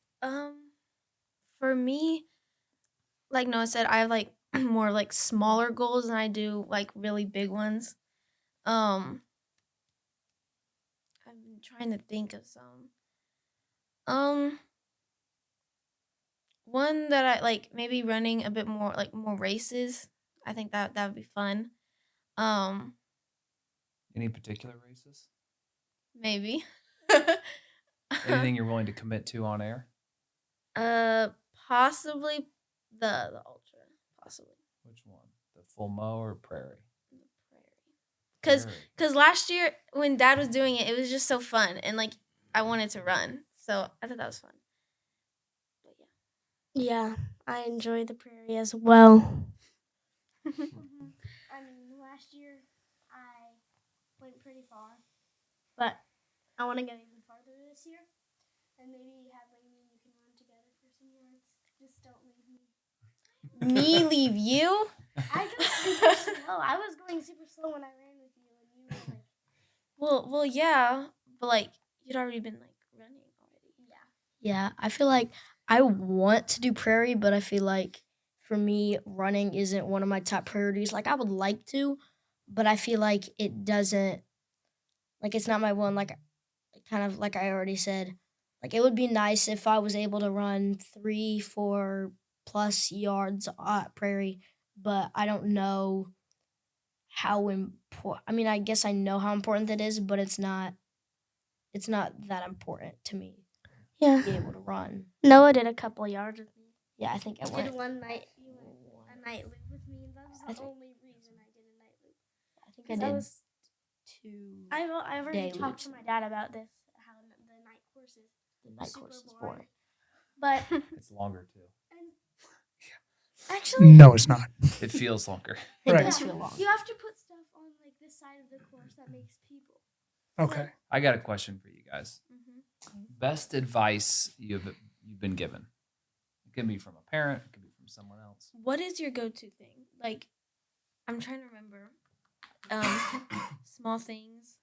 for me, like Noah said, I have like more like smaller goals than I do like really big ones. Um, I've been trying to think of some. Um, One that I like maybe running a bit more like more races. I think that would be fun. Um, Any particular races? Maybe. Anything you're willing to commit to on air? Possibly the ultra, possibly Which one? The full mow or prairie? the prairie. Prairie. Cause last year when Dad was doing it, it was just so fun and like I wanted to run, so I thought that was fun. But Yeah, I enjoy the prairie as well. I mean, last year I went pretty far, but I want to go even farther this year. And maybe Hadley and you can run together for some yards. Just don't leave me. Me leave you? I go super slow. I was going super slow when I ran with you, and you were like Well, yeah, but like you'd already been like running already. Yeah, I feel like I want to do prairie, but I feel like for me, running isn't one of my top priorities. Like I would like to, but I feel like it doesn't like it's not my one. Like kind of like I already said, like it would be nice if I was able to run 3, 4 plus yards at prairie, but I don't know how important. I mean, I guess I know how important that is, but it's not. It's not that important to me Yeah. to be able to run. Noah did a couple yards with me. Yeah, I think I Did went. one night. You went a night loop with me. That was I the think- only reason I did a night loop. I think I That did was. 2. I've already day talked to loops. my dad about this. How the night course is The night super course is boring. boring. But It's longer too. actually, No, it's not. It feels longer. It Right. does feel long. you have to put stuff on like this side of the course that makes people. Okay. I got a question for you guys. Mm-hmm. Best advice you've been given. It can be from a parent. It can be from someone else. What is your go-to thing? Like, I'm trying to remember. Small things.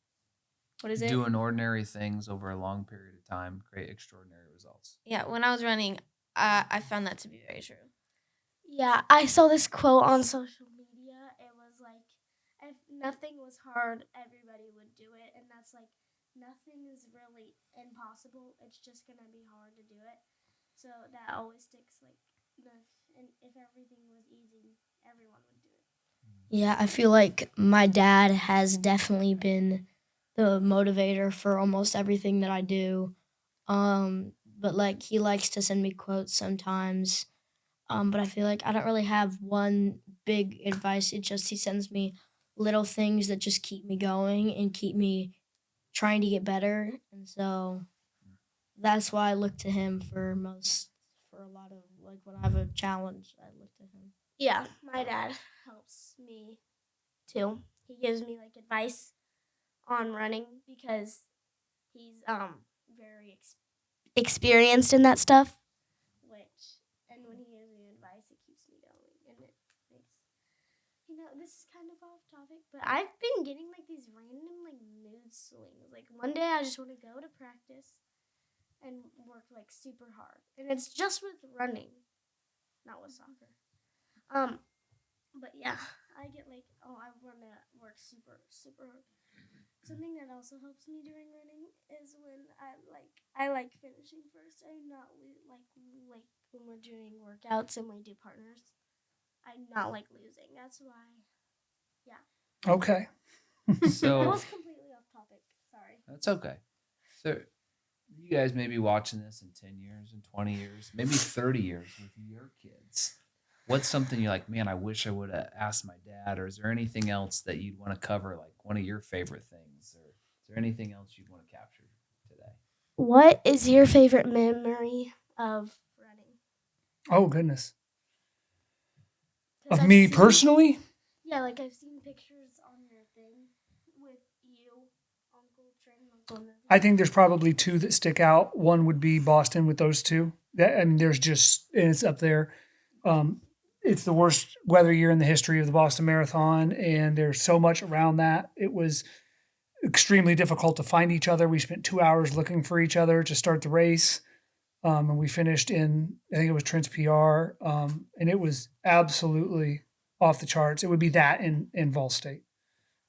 What is it? Doing ordinary things over a long period of time create extraordinary results. Yeah, when I was running, I found that to be very true. Yeah, I saw this quote on social media. It was like, if nothing was hard, everybody would do it. And that's like, nothing is really impossible. It's just going to be hard to do it. So that always sticks. Like, and if everything was easy, everyone would do it. Yeah, I feel like my dad has definitely been the motivator for almost everything that I do. But like he likes to send me quotes sometimes. But I feel like I don't really have one big advice. It just he sends me little things that just keep me going and keep me trying to get better. And so that's why I look to him for a lot of like when I have a challenge, I look to him. Yeah, my dad helps me too. He gives me like advice on running because he's very experienced in that stuff. Which and when he gives me advice, it keeps me going, and it makes this is kind of off topic, but I've been getting like these random like mood swings. Like one day I just want to go to practice and work like super hard, and it's just with running, not with soccer. But yeah, I get like, oh, I want to work super, super hard. Something that also helps me during running is when I like finishing first. I'm not like when we're doing workouts and we do partners. I'm not like losing. That's why. Okay. That So was completely off topic. Sorry. that's okay. So you guys may be watching this in 10 years and 20 years, maybe 30 years with your kids. What's something you're like, man, I wish I would have asked my dad? Or is there anything else that you'd want to cover, like one of your favorite things? Or is there anything else you'd want to capture today? What is your favorite memory of running? Oh goodness. 'Cause Of I've me seen- personally? Yeah, like I've seen pictures on your thing with you, Uncle Trent, and Uncle Nathan. I think there's probably two that stick out. One would be Boston with those two. I mean, there's just, and it's up there. It's the worst weather year in the history of the Boston Marathon, and there's so much around that. It was extremely difficult to find each other. We spent 2 hours looking for each other to start the race. And we finished in, I think it was Trent's PR. And it was absolutely off the charts. It would be that in Vol State,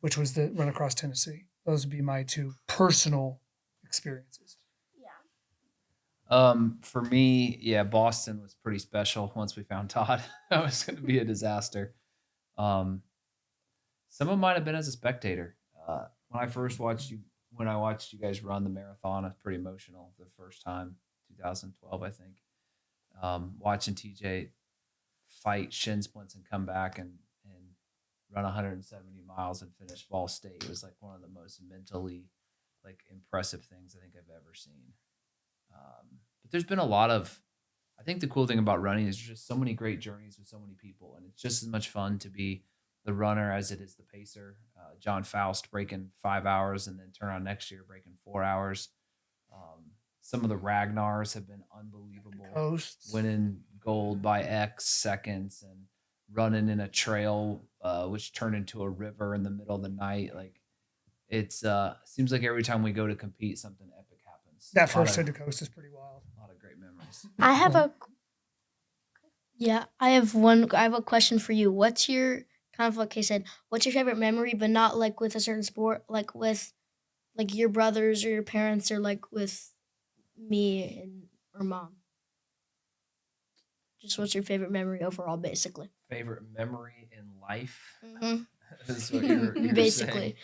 which was the run across Tennessee. Those would be my two personal experiences. Yeah. For me, yeah, Boston was pretty special once we found Todd. That was going to be a disaster. Some of mine have been as a spectator. When I watched you guys run the marathon, I was pretty emotional the first time, 2012, I think. Watching TJ fight shin splints and come back and run 170 miles and finish Ball State was like one of the most mentally like impressive things I think I've ever seen. But there's been a lot of, I think the cool thing about running is there's just so many great journeys with so many people, and it's just as much fun to be the runner as it is the pacer. John Faust breaking 5 hours and then turn on next year breaking 4 hours. Some of the Ragnars have been unbelievable, Coasts. winning gold by X seconds and running in a trail which turned into a river in the middle of the night. Like it's seems like every time we go to compete, something epic happens. That A lot first of, to the coast is pretty wild. a lot of great memories. I have a Yeah, I have a question for you. What's your kind of like I said? What's your favorite memory, but not like with a certain sport, like with like your brothers or your parents, or like with me and or mom. Just what's your favorite memory overall, basically? Favorite memory in life? Mm-hmm. That's what you're saying. Basically.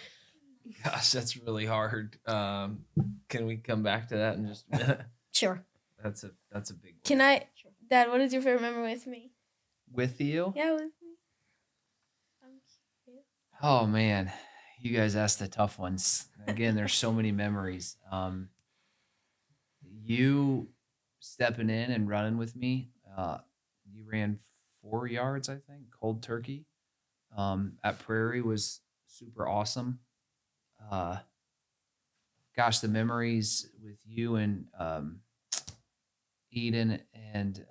Gosh, that's really hard. Can we come back to that in just a minute? Sure. That's a big one. Can I, Dad? What is your favorite memory with me? With you? Yeah, with me. I'm curious. Oh man, you guys asked the tough ones. Again, there's so many memories. You stepping in and running with me. You ran 4 yards, I think, cold turkey. At Prairie was super awesome. Uh, gosh, the memories with you and Eden and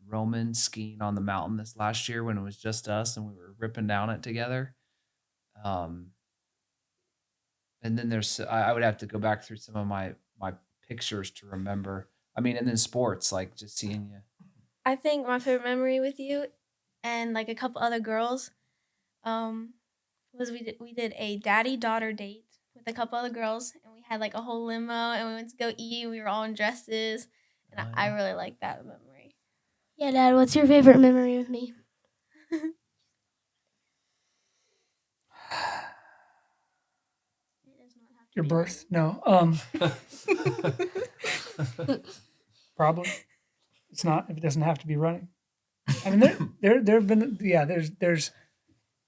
Roman skiing on the mountain this last year when it was just us and we were ripping down it together. Um, and then I would have to go back through some of my pictures to remember. I mean, and then sports, like just seeing you. I think my favorite memory with you and like a couple other girls was we did a daddy daughter date with a couple other girls and we had like a whole limo and we went to go eat. We were all in dresses and Oh, I yeah. really like that memory. Yeah, Dad, what's your favorite memory with me? Your birth? No. Probably. It's not if it doesn't have to be running. I mean, there have been there's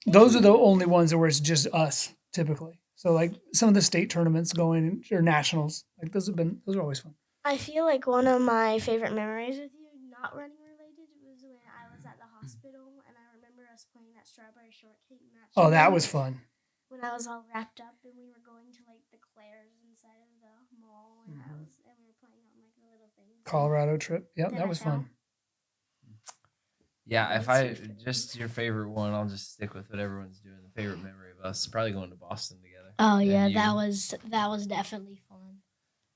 those are the only ones where it's just us typically. So like some of the state tournaments going or nationals, like those are always fun. I feel like one of my favorite memories with you, not running related, was when I was at the hospital and I remember us playing that strawberry shortcake match. Oh, that was fun. When I was all wrapped up and we were going to like the Claire's inside of the mall and and we were playing on like the little things. Colorado trip. Yep, that was fun. Yeah, if I just your favorite one, I'll just stick with what everyone's doing. The favorite memory of us probably going to Boston together. Oh yeah, And that you. was definitely fun.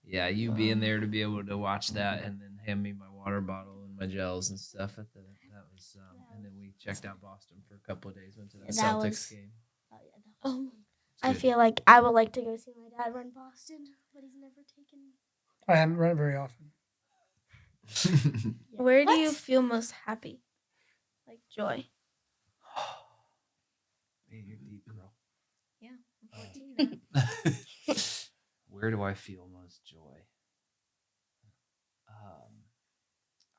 Yeah, you being there to be able to watch that and then hand me my water bottle and my gels and stuff at that was and then we checked out Boston for a couple of days, went to that That Celtics was- game. Oh yeah, that was fun. I feel like I would like to go see my dad run Boston, but he's never taken me. I haven't run it very often. Yeah. Where do you What? feel most happy? Like joy. Man, you're deep, girl. Yeah, I'm 14 now. Where do I feel most joy?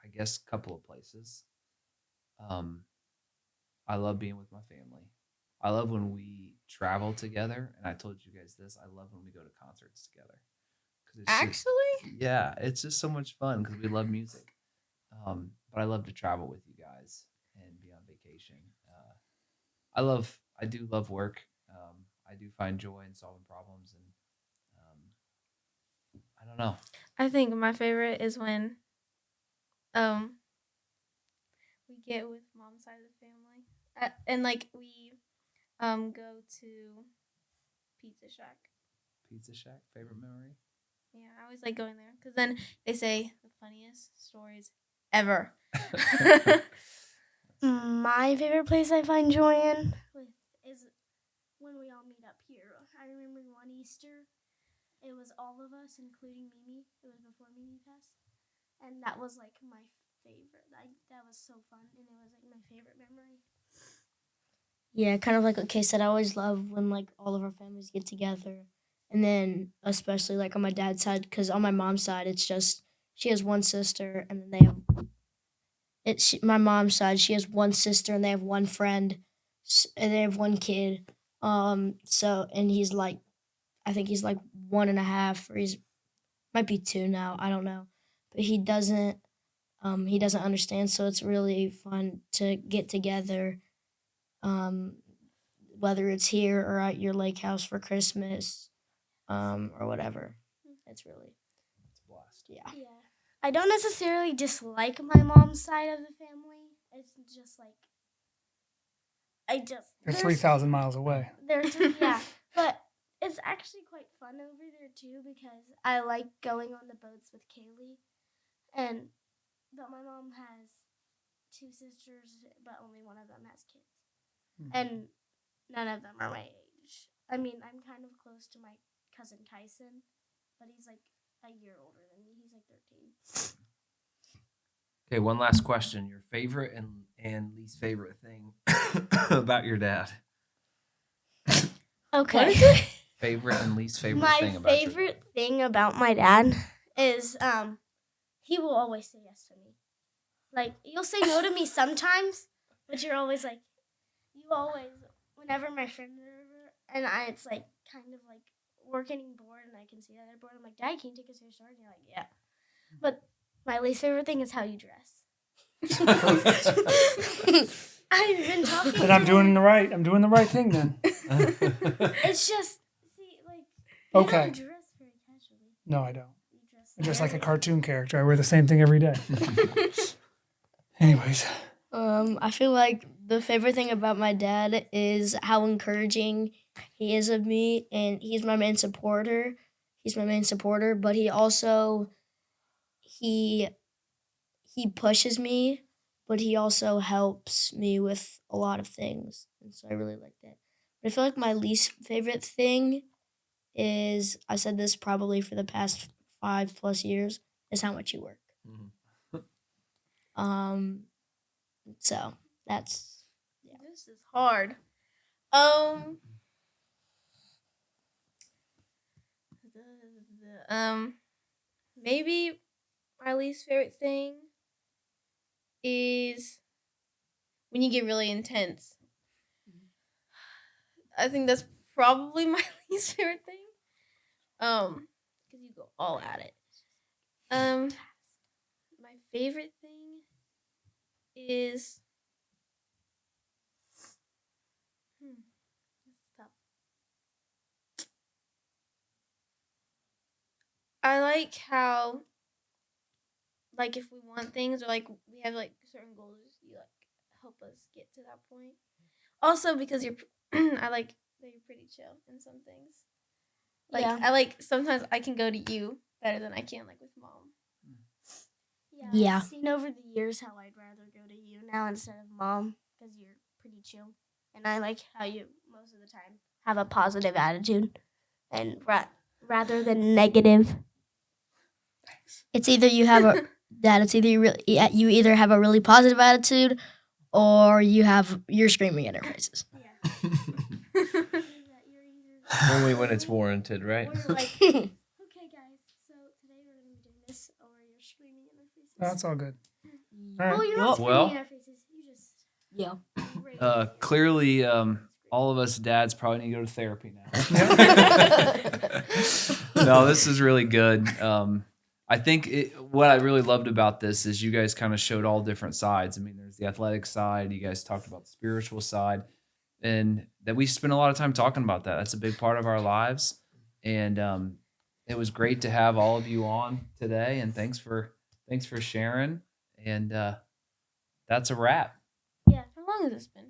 I guess a couple of places. I love being with my family. I love when we travel together, and I told you guys this. I love when we go to concerts together. 'Cause it's just- Actually? yeah, it's just so much fun because we love music. But I love to travel with you guys and be on vacation. I do love work. I do find joy in solving problems, and I don't know. I think my favorite is when we get with mom's side of the family and like we go to Pizza Shack. Pizza Shack, favorite memory? Yeah, I always like going there because then they say the funniest stories ever. My favorite place I find joy in is when we all meet up here. I remember one Easter, it was all of us, including Mimi. It was before Mimi passed, and that was like my favorite. That was so fun, and it was like my favorite memory. Yeah, kind of like what Kay said. I always love when like all of our families get together, and then especially like on my dad's side, because on my mom's side, it's just she has one sister, and then they have my mom's side. She has one sister, and they have one friend, and they have one kid. So and he's like, I think he's like 1.5, or he's might be 2 now. I don't know, but he doesn't understand. So it's really fun to get together. Whether it's here or at your lake house for Christmas, or whatever. It's really, It's a blast. yeah. Yeah. I don't necessarily dislike my mom's side of the family. It's just like They're there's- 3,000 miles away. They're yeah, but it's actually quite fun over there too because I like going on the boats with Kaylee, but my mom has two sisters, but only one of them has kids, and none of them are my age. I mean, I'm kind of close to my cousin Tyson, but he's like a year older than me. He's like 13. Okay, one last question. Your favorite and least favorite thing about your dad. Okay. What is it? Favorite and least favorite My thing about your favorite thing about my dad is he will always say yes to me. Like you'll say no to me sometimes, but you're always like you always whenever my friends are over and it's like kind of like we're getting bored and I can see that they're bored. I'm like, Dad, can you take us to a store? And you're like, yeah. But my least favorite thing is how you dress. I've been talking. And I'm doing the right thing then. It's just see, like you Okay. don't dress very casually. No, I don't. You dress I'm just like a very- cartoon character. I wear the same thing every day. Anyways, I feel like the favorite thing about my dad is how encouraging he is of me, and he's my main supporter. But he also he pushes me, but he also helps me with a lot of things, and so I really like that. But I feel like my least favorite thing is, I said this probably for the past 5+ years, is how much you work. So that's This is hard. Maybe my least favorite thing is when you get really intense. I think that's probably my least favorite thing. Because you go all at it. My favorite thing is that's tough. I like how, like, if we want things or like we have like certain goals, you like help us get to that point. Also, because you're, I like that you're pretty chill in some things. Like Yeah. I like sometimes I can go to you better than I can like with mom. Yeah. I've seen over the years how I'd rather go to you now instead of mom because you're pretty chill, and I like how you most of the time have a positive attitude, and rather than negative. it's either you have a that it's either you either have a really positive attitude, or you're screaming at our faces. Only when it's warranted, right? Or you're like, okay, guys, so today we're gonna be doing this, or you're screaming in our faces. that's all good. All Oh, right. you're not screaming Well- in our faces. You just Yeah. Clearly, all of us dads probably need to go to therapy now. No, this is really good. I think what I really loved about this is you guys kind of showed all different sides. I mean, there's the athletic side. You guys talked about the spiritual side, and that we spend a lot of time talking about that. That's a big part of our lives, and it was great to have all of you on today. And thanks for sharing. And that's a wrap. Yeah, how long has this been?